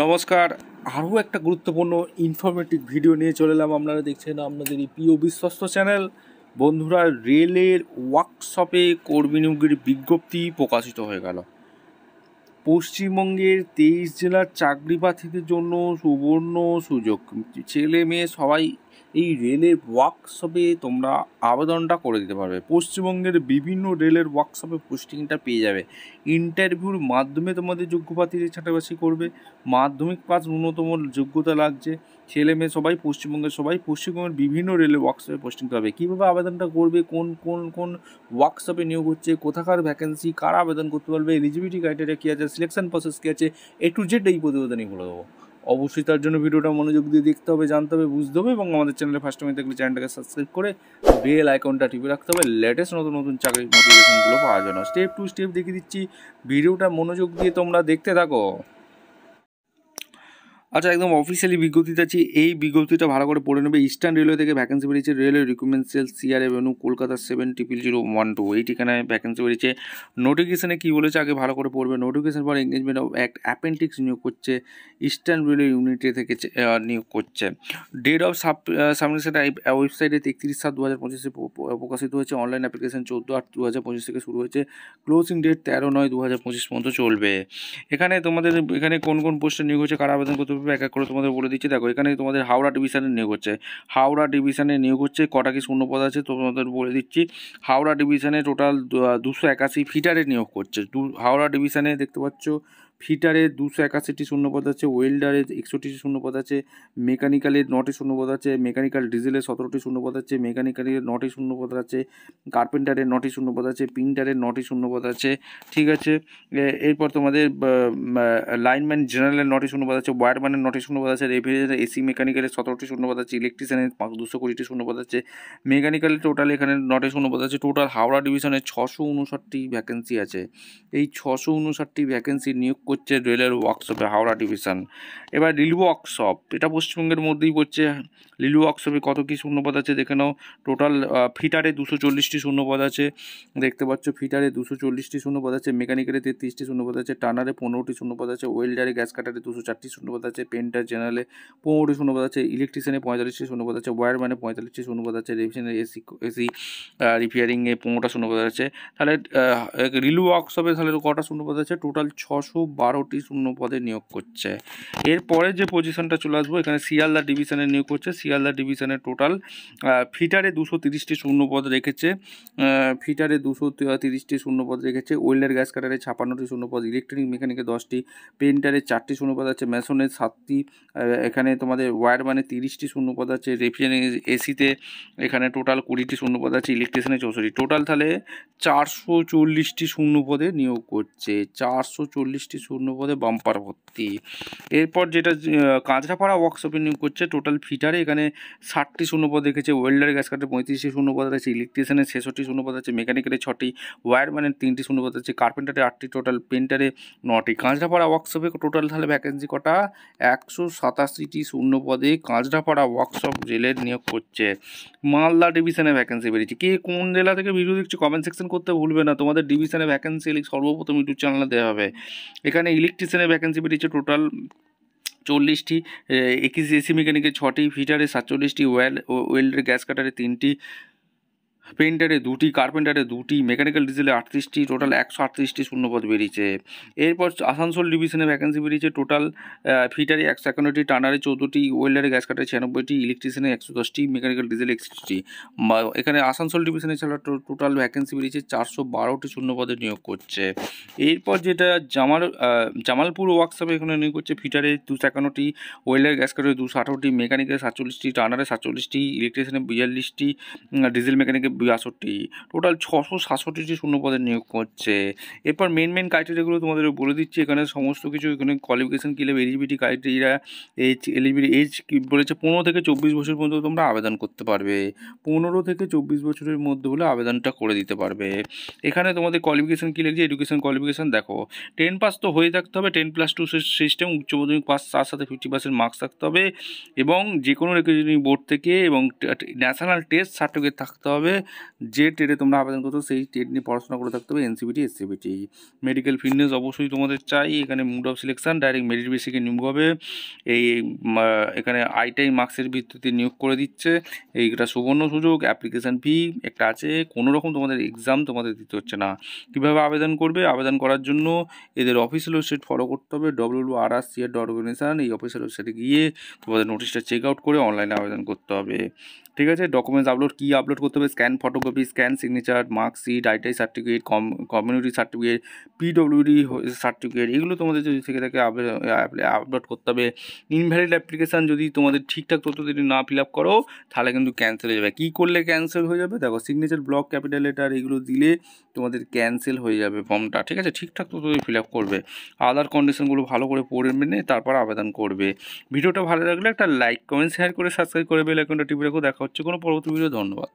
নমস্কার, আরও একটা গুরুত্বপূর্ণ ইনফরমেটিভ ভিডিও নিয়ে চলে এলাম। আপনারা দেখছেন আপনাদের এই প্রিয় বিশ্বস্ত চ্যানেল। বন্ধুরা, রেলের ওয়ার্কশপে কর্মী নিয়োগের বিজ্ঞপ্তি প্রকাশিত হয়ে গেল। পশ্চিমবঙ্গের 23 জেলার চাকরি প্রার্থীদের জন্য সুবর্ণ সুযোগ। ছেলে মেয়ে সবাই এই রেলের ওয়ার্কশপে তোমরা আবেদনটা করে দিতে পারবে। পশ্চিমবঙ্গের বিভিন্ন রেলের ওয়ার্কশপে পোস্টিংটা পেয়ে যাবে। ইন্টারভিউর মাধ্যমে তোমাদের যোগ্য প্রার্থীদের ছাঁটাই করবে। মাধ্যমিক পাস ন্যূনতম যোগ্যতা লাগছে। ছেলে মেয়ে সবাই পশ্চিমবঙ্গের বিভিন্ন রেলের ওয়ার্কশপে পোস্টিং পাবে। কীভাবে আবেদনটা করবে, কোন কোন কোন ওয়ার্কশপে নিয়োগ হচ্ছে, কোথাকার ভ্যাকেন্সি, কারা আবেদন করতে পারবে, এলিজিবিলিটি ক্রাইটেরিয়া কী আছে, সিলেকশন প্রসেস কী আছে, A to Z এই প্রতিবেদনই করে দেবো। অবশ্যই তার জন্য ভিডিওটা মনোযোগ দিয়ে দেখতে হবে, জানতে হবে, বুঝতে হবে এবং আমাদের চ্যানেলে ফার্স্ট টাইম দেখলে চ্যানেলটাকে সাবস্ক্রাইব করে বেল আইকনটা টিপে রাখতে হবে লেটেস্ট নতুন নতুন চাকরির নোটিফিকেশনগুলো পাওয়ার জন্য। স্টেপ টু স্টেপ দেখিয়ে দিচ্ছি, ভিডিওটা মনোযোগ দিয়ে তোমরা দেখতে থাকো। আচ্ছা, একদম অফিসিয়ালি বিজ্ঞপ্তিতে আছি, এই বিজ্ঞপ্তিটা ভালো করে পড়ে নেবে। ইস্টার্ন রেলওয়ে থেকে ভ্যাকেন্সি বেরিয়েছে। Railway recruitment sell, CR Avenue, Kolkata 70001 এই ঠিকানায় ভ্যাকেন্সি বেরিয়েছে। নোটিফিকেশনে কী বলেছে আগে ভালো করে পড়বে। Notification for engagement of act appendix নিয়োগ করছে, ইস্টার্ন রেলওয়ে ইউনিটে থেকে নিয়োগ করছে। ডেট অফ সাবমিশন ওয়েবসাইটে 31/7/2025 প্রকাশিত হয়েছে। অনলাইন অ্যাপ্লিকেশন 14/8/2025 থেকে শুরু হয়েছে। ক্লোজিং ডেট 13/9/2025 পর্যন্ত চলবে। এখানে তোমাদের কোন কোন পোস্টে নিয়োগ হচ্ছে, কারা আবেদন করতে পারবে এক এক করে তোমাদের বলে দিচ্ছি। দেখো, এখানে তোমাদের হাওড়া ডিভিশনে নিয়োগ হচ্ছে। কটা কি শূন্যপদ আছে তোমাদের বলে দিচ্ছি। হাওড়া ডিভিশনে টোটাল 281 ফিটারে নিয়োগ করছে। হাওড়া ডিভিশনে দেখতে পাচ্ছ ফিটারে 281টি শূন্যপদ আছে, ওয়েল্ডারে 61টি শূন্যপদ আছে, মেকানিক্যালের 9টি শূন্যপদ আছে, মেকানিক্যাল ডিজেলের 17টি শূন্যপদ আছে, মেকানিক্যালের 9টি শূন্যপদ আছে, কার্পেন্টারের 9টি শূন্যপদ আছে, প্রিন্টারের 9টি শূন্যপদ আছে। ঠিক আছে, এরপর তোমাদের লাইনম্যান জেনারেলের 9টি শূন্যপদ আছে, ওয়্যারম্যানের 9টি শূন্যপদ আছে, রেফ্রিজারেটর এসি মেকানিক্যালের 17টি শূন্যপদ আছে, ইলেকট্রিশিয়ানের 220টি শূন্যপদ আছে, মেকানিক্যালের টোটাল এখানে 9টি শূন্যপদ আছে। টোটাল হাওড়া ডিভিশনে 659টি ভ্যাকেন্সি আছে। এই 659টি ভ্যাকেন্সি নিয়োগ করছে রেলের ওয়ার্কশপে হাওড়া ডিভিশন। এবার রেলওয়ে ওয়ার্কশপ, এটা পশ্চিমবঙ্গের মধ্যেই পড়ছে। রেলওয়ে ওয়ার্কশপে কত কী শূন্যপদ আছে দেখে নাও। টোটাল ফিটারে 240টি শূন্যপদ আছে, দেখতে পাচ্ছ ফিটারে 240টি শূন্যপদ আছে, মেকানিক্যালে 33টি শূন্যপদ আছে, টানারে 15টি শূন্যপদ আছে, ওয়েল্ডারে গ্যাস কাটারে 204টি শূন্যপদ আছে, পেন্টার জেনারেলে 15টি শূন্যপদ আছে, ইলেকট্রিশিয়ানে 45টি শূন্যপদ আছে, ওয়্যারম্যানে 45টি শূন্যপদ আছে, রেভিশনের এসি রিপেয়ারিংয়ে 15টা শূন্যপদ আছে। তাহলে রেলওয়ে ওয়ার্কশপে তাহলে কটা শূন্যপদ আছে, টোটাল 612টি শূন্যপদে নিয়োগ করছে। এরপরে যে পজিশনটা চলে আসবো, এখানে শিয়ালদা ডিভিশনে নিয়োগ করছে। শিয়ালদা ডিভিশনের টোটাল ফিটারে 230টি শূন্যপদ রেখেছে। ফিটারে 230টি শূন্যপদ রেখেছে, ওয়েল্ডার গ্যাস কাটারে 56টি শূন্যপদ, ইলেকট্রিক মেকানিকে 10টি, পেন্টারে 4টি শূন্যপদ আছে, মেশনের 7টি, এখানে তোমাদের ওয়্যারম্যানে 30টি শূন্যপদ আছে, রেফ্রিজারেটর এসিতে এখানে টোটাল 20টি শূন্যপদ আছে, ইলেকট্রিশিয়ানে 64। টোটাল তাহলে 440টি শূন্যপদে নিয়োগ করছে। 440টি শূন্যপদে বাম্পার ভর্তি। এরপর যেটা কাঁচরাপাড়া ওয়ার্কশপে নিয়োগ করছে, টোটাল ফিটারে এখানে 60টি শূন্যপদ রেখেছে, ওয়েল্ডার গ্যাস কাটে 35টি শূন্যপদ আছে, ইলেকট্রিশিয়ানের 66টি শূন্যপদ আছে, মেকানিক্যালে 6টি, ওয়্যারম্যানের 3টি শূন্যপদ আছে, কার্পেন্টারে 8টি, টোটাল পেন্টারে 9টি। কাঁচরাপাড়া ওয়ার্কশপে টোটাল তাহলে ভ্যাকেন্সি কটা, 187টি শূন্যপদে কাঁচরাপাড়া ওয়ার্কশপ রেলের নিয়োগ করছে। মালদা ডিভিশনে ভ্যাকেন্সি বেরিয়েছে। কে কোন জেলা থেকে ভিডিও দেখছি কমেন্ট সেকশন করতে ভুলবে না। তোমাদের ডিভিশনে ভ্যাকেন্সি সর্বপ্রথম ইউটিউব চ্যানেলে দেওয়া হবে। এখানে ইলেকট্রিশিয়ানের ভ্যাকেন্সি বেরিয়েছে টোটাল 40টি, এসি মেকানিকে 6টি, ফিটারে 47টি, ওয়েল্ডার গ্যাস কাটারে 3টি, পেন্টারে 2টি, কার্পেন্টারে 2টি, মেকানিক্যাল ডিজেলে 38টি, টোটাল 138টি শূন্যপদ বেরিয়েছে। এরপর আসানসোল ডিভিশনে ভ্যাকেন্সি বেরিয়েছে। টোটাল ফিটারে 151টি, টানারে 14টি, ওয়েল্ডারে গ্যাস কাটারে 96টি, ইলেকট্রিশিয়ানে 110টি, মেকানিক্যাল ডিজেলে 61টি। এখানে আসানসোল ডিভিশনে ছাড়া টোটাল ভ্যাকেন্সি বেরিয়েছে 412টি শূন্যপদে নিয়োগ করছে। এরপর যেটা জামালপুর ওয়ার্কশপে এখানে নিয়োগ করছে। ফিটারে 251টি, ওয়েল্ডার গ্যাস কাটারে 218টি, মেকানিক্যালে 47টি, টানারে 47টি, ইলেকট্রিশিয়ানে 42টি, ডিজেল মেকানিকে 62টি। টোটাল 667টি শূন্যপদে নিয়োগ করছে। এরপর মেন ক্রাইটেরিয়াগুলো তোমাদের বলে দিচ্ছি। এখানে সমস্ত কিছু, এখানে কোয়ালিফিকেশান কী নেবে, এলিজিবিলিটি ক্রাইটেরিয়া, এজ কি বলেছে, 15 থেকে 24 বছর পর্যন্ত তোমরা আবেদন করতে পারবে। 15 থেকে 24 বছরের মধ্যে হলে আবেদনটা করে দিতে পারবে। এখানে তোমাদের কোয়ালিফিকেশান কী লিখছে, এডুকেশন কোয়ালিফিকেশান দেখো, 10 পাস তো হয়ে থাকতে হবে, 10+2 সিস্টেম, উচ্চ মাধ্যমিক পাস, তার সাথে 50% মার্কস থাকতে হবে এবং যে কোনো বোর্ড থেকে এবং ন্যাশনাল টেস্ট সার্টিফিকেট থাকতে হবে যে টেটে তোমরা আবেদন করছো সেই টেট নিয়ে পড়াশোনা করে থাকতে হবে, এনসিবিটি এসসিবিটি। মেডিকেল ফিটনেস অবশ্যই তোমাদের চাই। এখানে mode of selection direct merit বেসিকে নিয়োগ হবে। এখানে আইটাই মার্কসের ভিত্তিতে নিয়োগ করে দিচ্ছে। এইটা সুবর্ণ সুযোগ। অ্যাপ্লিকেশান ফি একটা আছে, কোনো রকম তোমাদের এক্সাম তোমাদের দিতে হচ্ছে না। কীভাবে আবেদন করবে? আবেদন করার জন্য এদের অফিসিয়াল ওয়েবসাইট ফলো করতে হবে, www.rrcr.organization। এই অফিসিয়াল ওয়েবসাইটে গিয়ে তোমাদের নোটিশটা চেক আউট করে অনলাইনে আবেদন করতে হবে। ঠিক আছে। ডকুমেন্টস কী আপলোড করতে হবে? Scan photocopy, scan signature, marksheet, ITI certificate, community certificate, PWD certificate, এগুলো তোমাদের যদি থেকে থাকে আপলোড করতে হবে। ইনভ্যালিড অ্যাপ্লিকেশান যদি তোমাদের ঠিকঠাক তথ্য যদি না ফিল আপ করো তাহলে কিন্তু ক্যান্সেল হয়ে যাবে। কী করলে ক্যান্সেল হয়ে যাবে? দেখো, সিগনেচার, ব্লক, ক্যাপিটাল লেটার এগুলো দিলে তোমাদের ক্যান্সেল হয়ে যাবে ফর্মটা। ঠিক আছে, ঠিকঠাক তথ্য ফিল আপ করবে, আদার কন্ডিশনগুলো ভালো করে পড়ে মেনে তারপর আবেদন করবে। ভিডিওটা ভালো লাগলে একটা লাইক, কমেন্ট, শেয়ার করে সাবস্ক্রাইব করে বেল আইকনটা টিপে রাখো। দেখা হচ্ছে কোনো পরবর্তী ভিডিও। ধন্যবাদ।